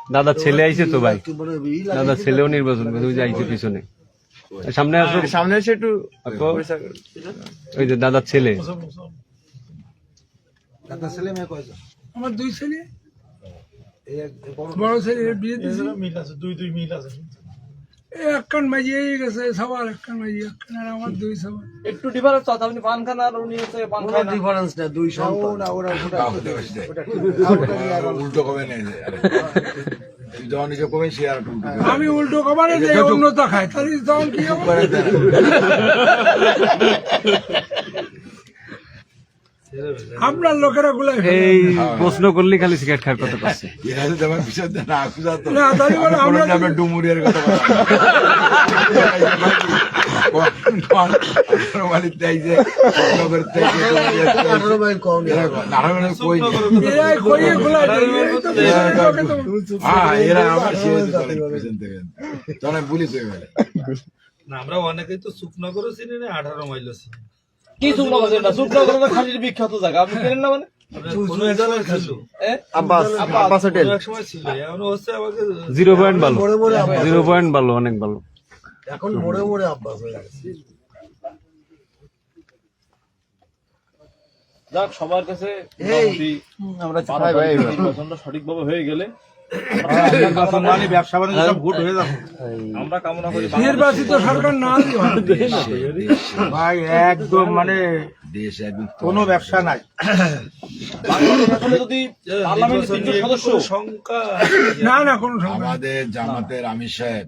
দাদা ছেলে আইছে তো ভাই, দাদা ছেলেও নির্বাচন করতে ওই যে আইছে পিছনে, সামনে আসো, সামনে এসে একটু ওই যে দাদার ছেলে। দাদা ছেলে মেয়ে কয়জন? আমার 2 ছেলে, বড় বড় ছেলে বিয়ে দিয়েছে, মিল আছে, দুই মিল আছে। একখান মাঝি গেছে সবার, একখান মাঝি একখান, আর আমার 2 সবার। একটু ডিফারেন্স আছে, আপনি পান খান আর উনি হচ্ছে পান কোনো খায় না। ডিফারেন্স না, দুই সন্তান। উল্টো কবে নেই যখন নিজে কবে সে আর আমি উল্টো কমারে যে অন্যতা খাই, তাহলে তখন কি হবে? আপনার লোকেরা গুলাই এই প্রশ্ন করলে খালি সিগারেট খাওয়ার কথা করছে। না, তাহলে বলে আমরা ডুমুরিয়ার কথা এরাই কইয়ে গুলাই দেয়, এই তো লোকে তো পুলিশ হয়ে গেলে না, আমরা অনেকেই তো শুকনগরও চিনি না, 18 মাইলও চিনি না। কি শুকনো করছেন না? শুকনো করে তো খাসির বিখ্যাত জায়গা, আপনি চেনেন না মানে? কোনো এক সময় ছিল, আব্বাস হোটেল কোনো এক সময় ছিল, এখন হচ্ছে আমাকে 0 পয়েন্ট ভালো, মোড়ে মোড়ে আব্বাস, 0 পয়েন্ট ভালো, অনেক ভালো। এখন মোড়ে মোড়ে আব্বাস হয়ে গেছে। যাক, সবার কাছে এই, আমরা নির্বাচনটা সঠিকভাবে হয়ে গেলে মানে ব্যবসা বাণিজ্য সব গুড হয়ে যাবে। আমরা কামনা করি নির্বাচিত সরকার না হলেই হয়। ভাই একদম মানে দেশ একদম কোনো ব্যবসা নাই। বাংলাদেশ আসলে যদি পার্লামেন্টের 3জন সদস্য সংখ্যা না না, কোনো সমস্যা নেই। আমাদের জামাতের আমির সাহেব